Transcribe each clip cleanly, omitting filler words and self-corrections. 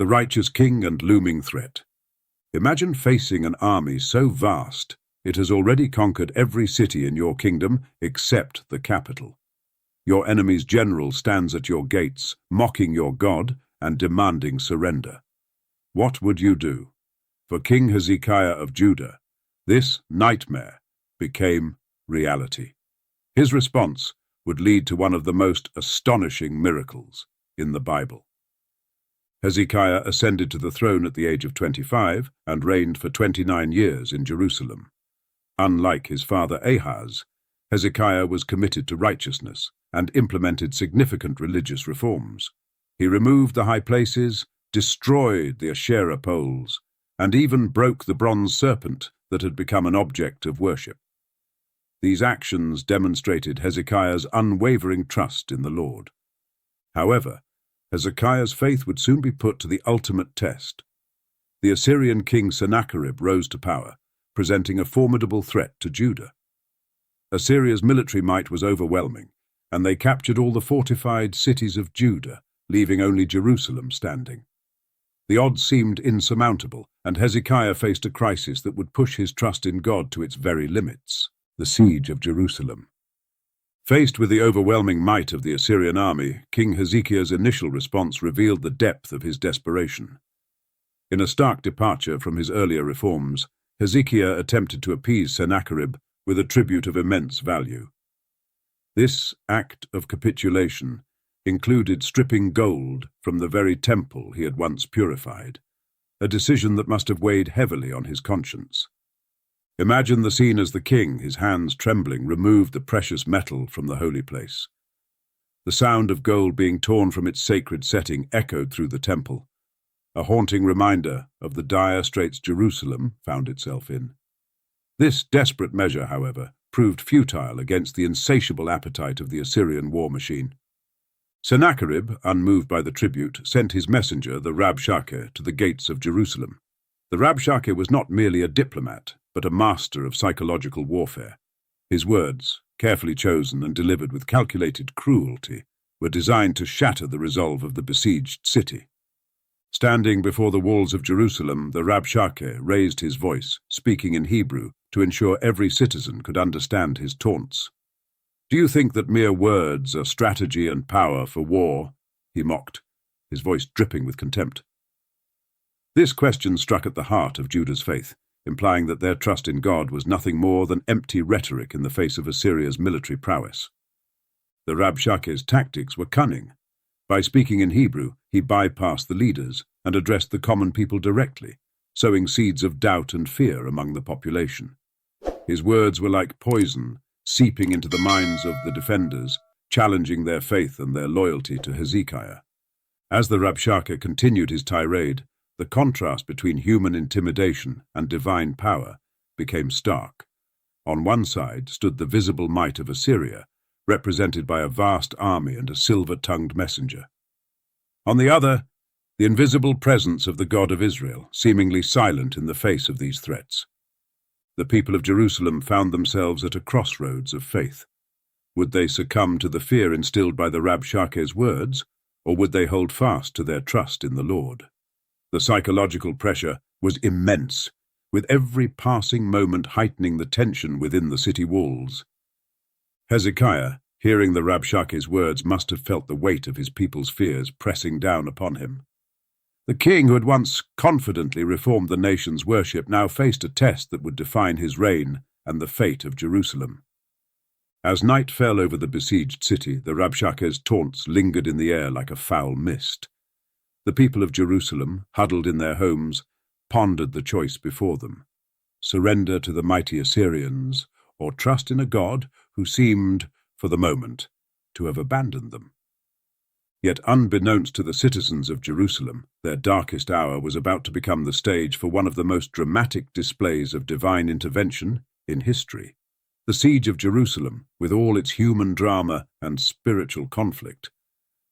The righteous king and looming threat. Imagine facing an army so vast it has already conquered every city in your kingdom except the capital. Your enemy's general stands at your gates, mocking your God and demanding surrender. What would you do? For King Hezekiah of Judah, this nightmare became reality. His response would lead to one of the most astonishing miracles in the Bible. Hezekiah ascended to the throne at the age of 25 and reigned for 29 years in Jerusalem. Unlike his father Ahaz, Hezekiah was committed to righteousness and implemented significant religious reforms. He removed the high places, destroyed the Asherah poles, and even broke the bronze serpent that had become an object of worship. These actions demonstrated Hezekiah's unwavering trust in the Lord. However, Hezekiah's faith would soon be put to the ultimate test. The Assyrian king Sennacherib rose to power, presenting a formidable threat to Judah. Assyria's military might was overwhelming, and they captured all the fortified cities of Judah, leaving only Jerusalem standing. The odds seemed insurmountable, and Hezekiah faced a crisis that would push his trust in God to its very limits: the siege of Jerusalem. Faced with the overwhelming might of the Assyrian army, King Hezekiah's initial response revealed the depth of his desperation. In a stark departure from his earlier reforms, Hezekiah attempted to appease Sennacherib with a tribute of immense value. This act of capitulation included stripping gold from the very temple he had once purified, a decision that must have weighed heavily on his conscience. Imagine the scene as the king, his hands trembling, removed the precious metal from the holy place. The sound of gold being torn from its sacred setting echoed through the temple, a haunting reminder of the dire straits Jerusalem found itself in. This desperate measure, however, proved futile against the insatiable appetite of the Assyrian war machine. Sennacherib, unmoved by the tribute, sent his messenger, the Rabshakeh, to the gates of Jerusalem. The Rabshakeh was not merely a diplomat, but a master of psychological warfare. His words, carefully chosen and delivered with calculated cruelty, were designed to shatter the resolve of the besieged city. Standing before the walls of Jerusalem, the Rabshakeh raised his voice, speaking in Hebrew, to ensure every citizen could understand his taunts. "Do you think that mere words are strategy and power for war?" he mocked, his voice dripping with contempt. This question struck at the heart of Judah's faith, implying that their trust in God was nothing more than empty rhetoric in the face of Assyria's military prowess. The Rabshakeh's tactics were cunning. By speaking in Hebrew, he bypassed the leaders and addressed the common people directly, sowing seeds of doubt and fear among the population. His words were like poison, seeping into the minds of the defenders, challenging their faith and their loyalty to Hezekiah. As the Rabshakeh continued his tirade, the contrast between human intimidation and divine power became stark. On one side stood the visible might of Assyria, represented by a vast army and a silver-tongued messenger. On the other, the invisible presence of the God of Israel, seemingly silent in the face of these threats. The people of Jerusalem found themselves at a crossroads of faith. Would they succumb to the fear instilled by the Rabshakeh's words, or would they hold fast to their trust in the Lord? The psychological pressure was immense, with every passing moment heightening the tension within the city walls. Hezekiah, hearing the Rabshakeh's words, must have felt the weight of his people's fears pressing down upon him. The king, who had once confidently reformed the nation's worship, now faced a test that would define his reign and the fate of Jerusalem. As night fell over the besieged city, the Rabshakeh's taunts lingered in the air like a foul mist. The people of Jerusalem, huddled in their homes, pondered the choice before them: surrender to the mighty Assyrians, or trust in a God who seemed, for the moment, to have abandoned them. Yet unbeknownst to the citizens of Jerusalem, their darkest hour was about to become the stage for one of the most dramatic displays of divine intervention in history. The siege of Jerusalem, with all its human drama and spiritual conflict,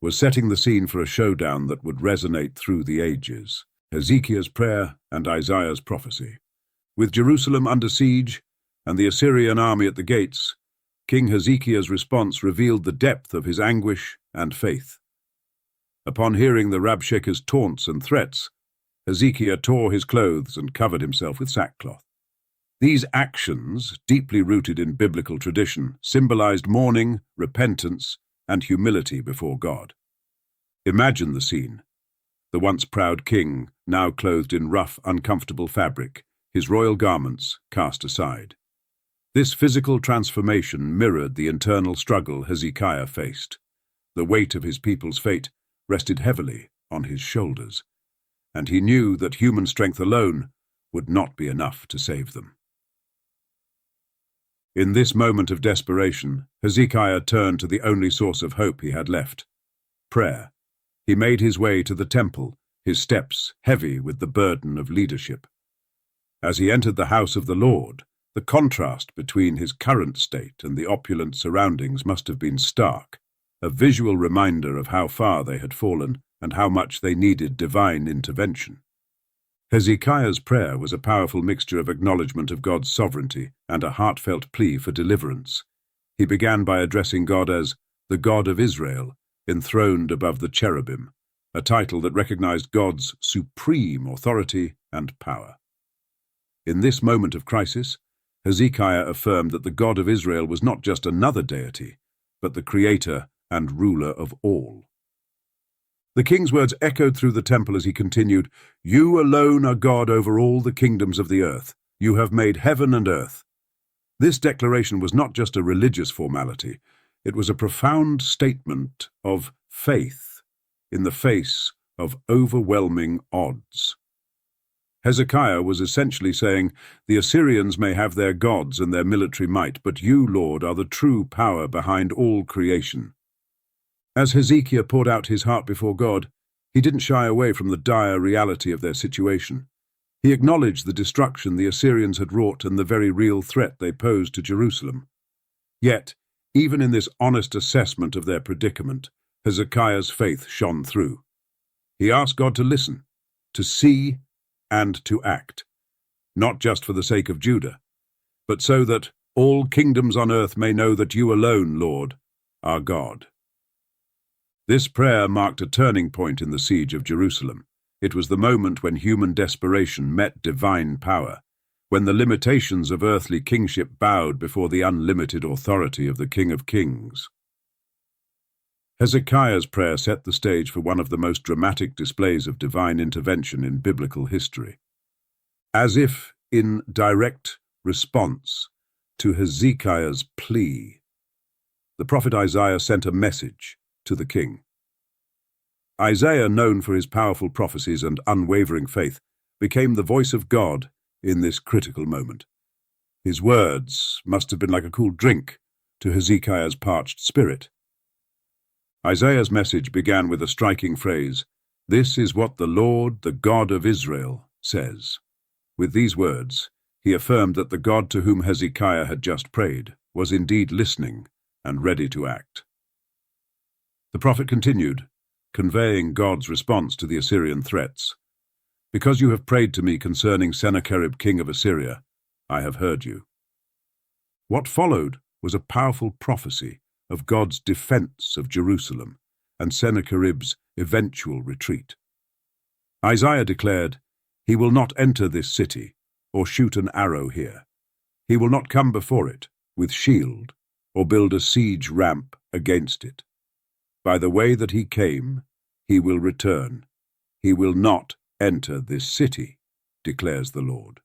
was setting the scene for a showdown that would resonate through the ages: Hezekiah's prayer and Isaiah's prophecy. With Jerusalem under siege and the Assyrian army at the gates, King Hezekiah's response revealed the depth of his anguish and faith. Upon hearing the Rabshakeh's taunts and threats, Hezekiah tore his clothes and covered himself with sackcloth. These actions, deeply rooted in biblical tradition, symbolized mourning, repentance, and humility before God. Imagine the scene. The once proud king, now clothed in rough, uncomfortable fabric, his royal garments cast aside. This physical transformation mirrored the internal struggle Hezekiah faced. The weight of his people's fate rested heavily on his shoulders, and he knew that human strength alone would not be enough to save them. In this moment of desperation, Hezekiah turned to the only source of hope he had left: prayer. He made his way to the temple, his steps heavy with the burden of leadership. As he entered the house of the Lord, the contrast between his current state and the opulent surroundings must have been stark, a visual reminder of how far they had fallen and how much they needed divine intervention. Hezekiah's prayer was a powerful mixture of acknowledgement of God's sovereignty and a heartfelt plea for deliverance. He began by addressing God as the God of Israel, enthroned above the cherubim, a title that recognized God's supreme authority and power. In this moment of crisis, Hezekiah affirmed that the God of Israel was not just another deity, but the creator and ruler of all. The king's words echoed through the temple as he continued, "You alone are God over all the kingdoms of the earth. You have made heaven and earth." This declaration was not just a religious formality. It was a profound statement of faith in the face of overwhelming odds. Hezekiah was essentially saying, the Assyrians may have their gods and their military might, but you, Lord, are the true power behind all creation. As Hezekiah poured out his heart before God, he didn't shy away from the dire reality of their situation. He acknowledged the destruction the Assyrians had wrought and the very real threat they posed to Jerusalem. Yet, even in this honest assessment of their predicament, Hezekiah's faith shone through. He asked God to listen, to see, and to act, not just for the sake of Judah, but so that all kingdoms on earth may know that you alone, Lord, are God. This prayer marked a turning point in the siege of Jerusalem. It was the moment when human desperation met divine power, when the limitations of earthly kingship bowed before the unlimited authority of the King of Kings. Hezekiah's prayer set the stage for one of the most dramatic displays of divine intervention in biblical history. As if in direct response to Hezekiah's plea, the prophet Isaiah sent a message to the king. Isaiah, known for his powerful prophecies and unwavering faith, became the voice of God in this critical moment. His words must have been like a cool drink to Hezekiah's parched spirit. Isaiah's message began with a striking phrase, "This is what the Lord, the God of Israel, says." With these words, he affirmed that the God to whom Hezekiah had just prayed was indeed listening and ready to act. The prophet continued, conveying God's response to the Assyrian threats. "Because you have prayed to me concerning Sennacherib, king of Assyria, I have heard you." What followed was a powerful prophecy of God's defense of Jerusalem and Sennacherib's eventual retreat. Isaiah declared, "He will not enter this city or shoot an arrow here. He will not come before it with shield or build a siege ramp against it. By the way that he came, he will return. He will not enter this city, declares the Lord."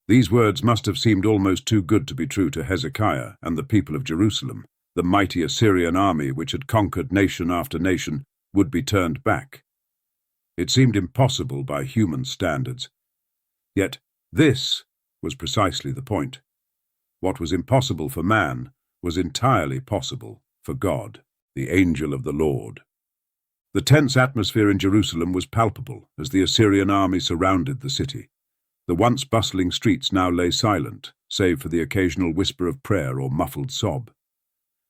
These words must have seemed almost too good to be true to Hezekiah and the people of Jerusalem. The mighty Assyrian army, which had conquered nation after nation, would be turned back. It seemed impossible by human standards. Yet this was precisely the point. What was impossible for man was entirely possible for God, the angel of the Lord. The tense atmosphere in Jerusalem was palpable as the Assyrian army surrounded the city. The once bustling streets now lay silent, save for the occasional whisper of prayer or muffled sob.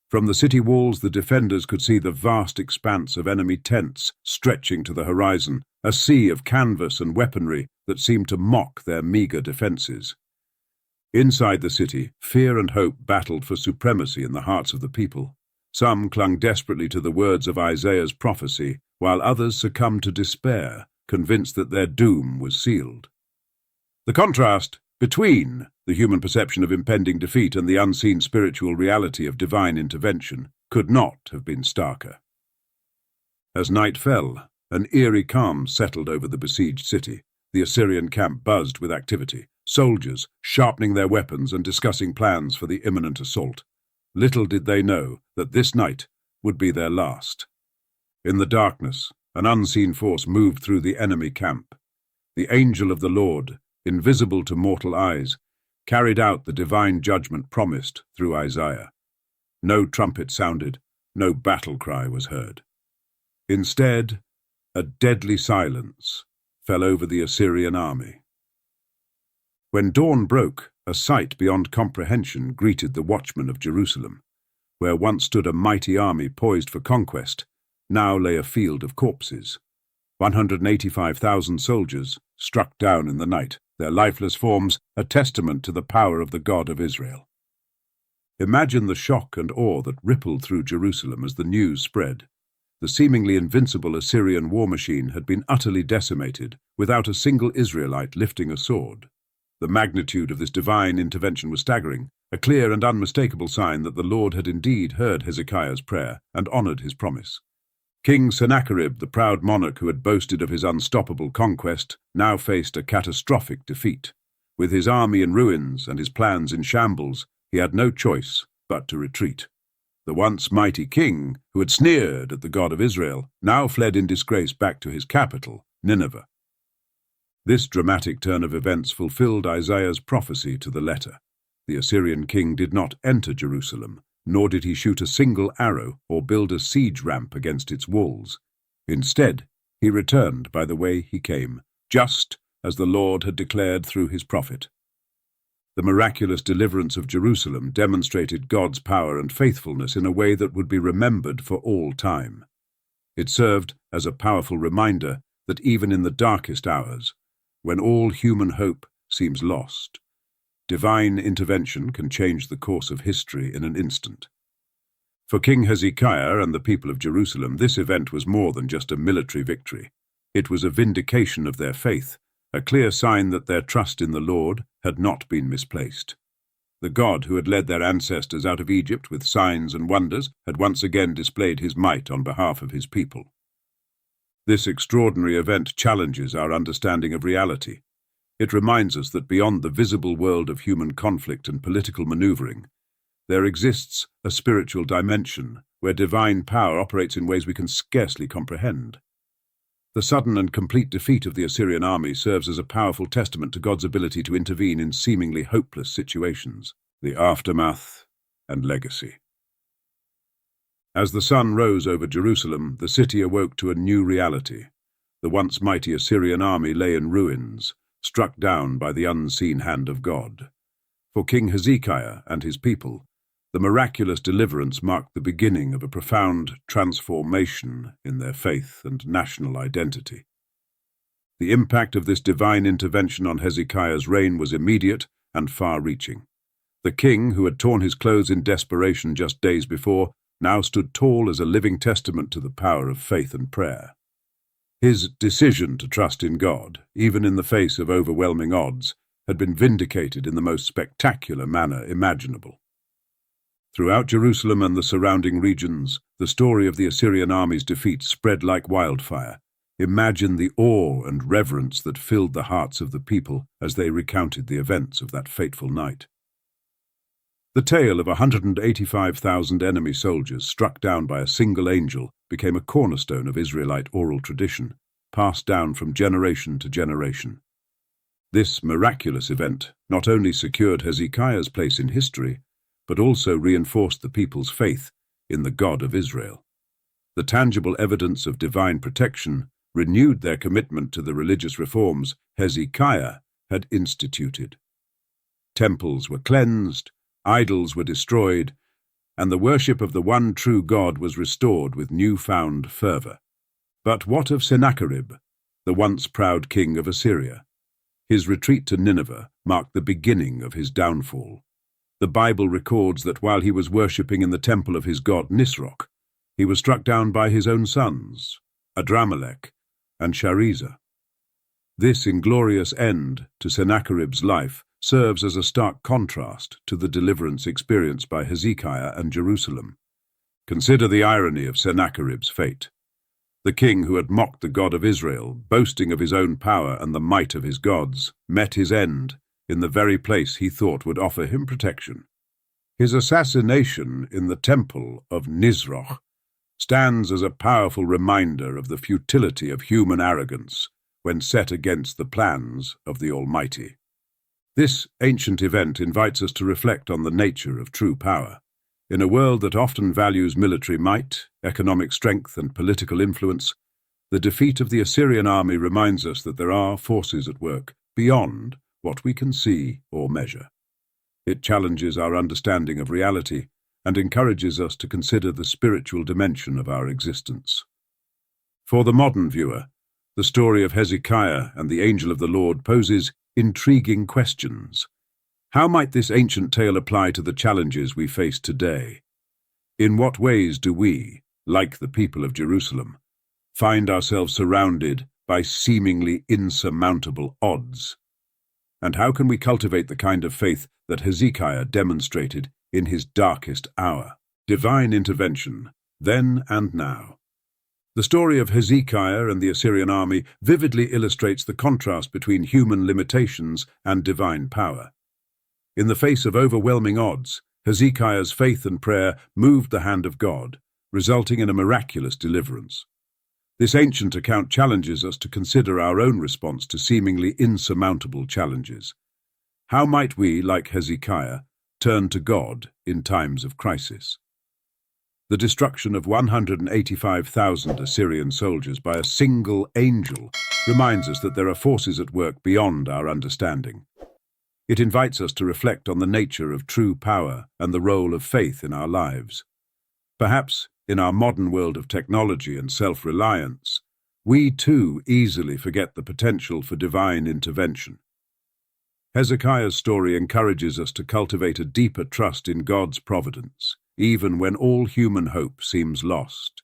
From the city walls, the defenders could see the vast expanse of enemy tents stretching to the horizon, a sea of canvas and weaponry that seemed to mock their meagre defenses. Inside the city, fear and hope battled for supremacy in the hearts of the people. Some clung desperately to the words of Isaiah's prophecy, while others succumbed to despair, convinced that their doom was sealed. The contrast between the human perception of impending defeat and the unseen spiritual reality of divine intervention could not have been starker. As night fell, an eerie calm settled over the besieged city. The Assyrian camp buzzed with activity, soldiers sharpening their weapons and discussing plans for the imminent assault. Little did they know that this night would be their last. In the darkness, an unseen force moved through the enemy camp. The angel of the Lord, invisible to mortal eyes, carried out the divine judgment promised through Isaiah. No trumpet sounded, no battle cry was heard. Instead, a deadly silence fell over the Assyrian army. When dawn broke, a sight beyond comprehension greeted the watchmen of Jerusalem. Where once stood a mighty army poised for conquest, now lay a field of corpses. 185,000 soldiers struck down in the night, their lifeless forms a testament to the power of the God of Israel. Imagine the shock and awe that rippled through Jerusalem as the news spread. The seemingly invincible Assyrian war machine had been utterly decimated, without a single Israelite lifting a sword. The magnitude of this divine intervention was staggering, a clear and unmistakable sign that the Lord had indeed heard Hezekiah's prayer and honored his promise. King Sennacherib, the proud monarch who had boasted of his unstoppable conquest, now faced a catastrophic defeat. With his army in ruins and his plans in shambles, he had no choice but to retreat. The once mighty king, who had sneered at the God of Israel, now fled in disgrace back to his capital, Nineveh. This dramatic turn of events fulfilled Isaiah's prophecy to the letter. The Assyrian king did not enter Jerusalem, nor did he shoot a single arrow or build a siege ramp against its walls. Instead, he returned by the way he came, just as the Lord had declared through his prophet. The miraculous deliverance of Jerusalem demonstrated God's power and faithfulness in a way that would be remembered for all time. It served as a powerful reminder that even in the darkest hours, when all human hope seems lost, divine intervention can change the course of history in an instant. For King Hezekiah and the people of Jerusalem, this event was more than just a military victory. It was a vindication of their faith, a clear sign that their trust in the Lord had not been misplaced. The God who had led their ancestors out of Egypt with signs and wonders had once again displayed his might on behalf of his people. This extraordinary event challenges our understanding of reality. It reminds us that beyond the visible world of human conflict and political maneuvering, there exists a spiritual dimension where divine power operates in ways we can scarcely comprehend. The sudden and complete defeat of the Assyrian army serves as a powerful testament to God's ability to intervene in seemingly hopeless situations. The aftermath and legacy. As the sun rose over Jerusalem, the city awoke to a new reality. The once mighty Assyrian army lay in ruins, struck down by the unseen hand of God. For King Hezekiah and his people, the miraculous deliverance marked the beginning of a profound transformation in their faith and national identity. The impact of this divine intervention on Hezekiah's reign was immediate and far-reaching. The king, who had torn his clothes in desperation just days before, now stood tall as a living testament to the power of faith and prayer. His decision to trust in God, even in the face of overwhelming odds, had been vindicated in the most spectacular manner imaginable. Throughout Jerusalem and the surrounding regions, the story of the Assyrian army's defeat spread like wildfire. Imagine the awe and reverence that filled the hearts of the people as they recounted the events of that fateful night. The tale of 185,000 enemy soldiers struck down by a single angel became a cornerstone of Israelite oral tradition, passed down from generation to generation. This miraculous event not only secured Hezekiah's place in history, but also reinforced the people's faith in the God of Israel. The tangible evidence of divine protection renewed their commitment to the religious reforms Hezekiah had instituted. Temples were cleansed, idols were destroyed, and the worship of the one true God was restored with newfound fervor. But what of Sennacherib, the once proud king of Assyria? His retreat to Nineveh marked the beginning of his downfall. The Bible records that while he was worshipping in the temple of his god Nisroch, he was struck down by his own sons, Adramelech, and Sharezer. This inglorious end to Sennacherib's life serves as a stark contrast to the deliverance experienced by Hezekiah and Jerusalem. Consider the irony of Sennacherib's fate. The king who had mocked the God of Israel, boasting of his own power and the might of his gods, met his end in the very place he thought would offer him protection. His assassination in the temple of Nisroch stands as a powerful reminder of the futility of human arrogance when set against the plans of the Almighty. This ancient event invites us to reflect on the nature of true power. In a world that often values military might, economic strength, and political influence, the defeat of the Assyrian army reminds us that there are forces at work beyond what we can see or measure. It challenges our understanding of reality and encourages us to consider the spiritual dimension of our existence. For the modern viewer, the story of Hezekiah and the angel of the Lord poses intriguing questions. How might this ancient tale apply to the challenges we face today? In what ways do we, like the people of Jerusalem, find ourselves surrounded by seemingly insurmountable odds? And how can we cultivate the kind of faith that Hezekiah demonstrated in his darkest hour? Divine intervention, then and now. The story of Hezekiah and the Assyrian army vividly illustrates the contrast between human limitations and divine power. In the face of overwhelming odds, Hezekiah's faith and prayer moved the hand of God, resulting in a miraculous deliverance. This ancient account challenges us to consider our own response to seemingly insurmountable challenges. How might we, like Hezekiah, turn to God in times of crisis? The destruction of 185,000 Assyrian soldiers by a single angel reminds us that there are forces at work beyond our understanding. It invites us to reflect on the nature of true power and the role of faith in our lives. Perhaps, in our modern world of technology and self-reliance, we too easily forget the potential for divine intervention. Hezekiah's story encourages us to cultivate a deeper trust in God's providence, even when all human hope seems lost.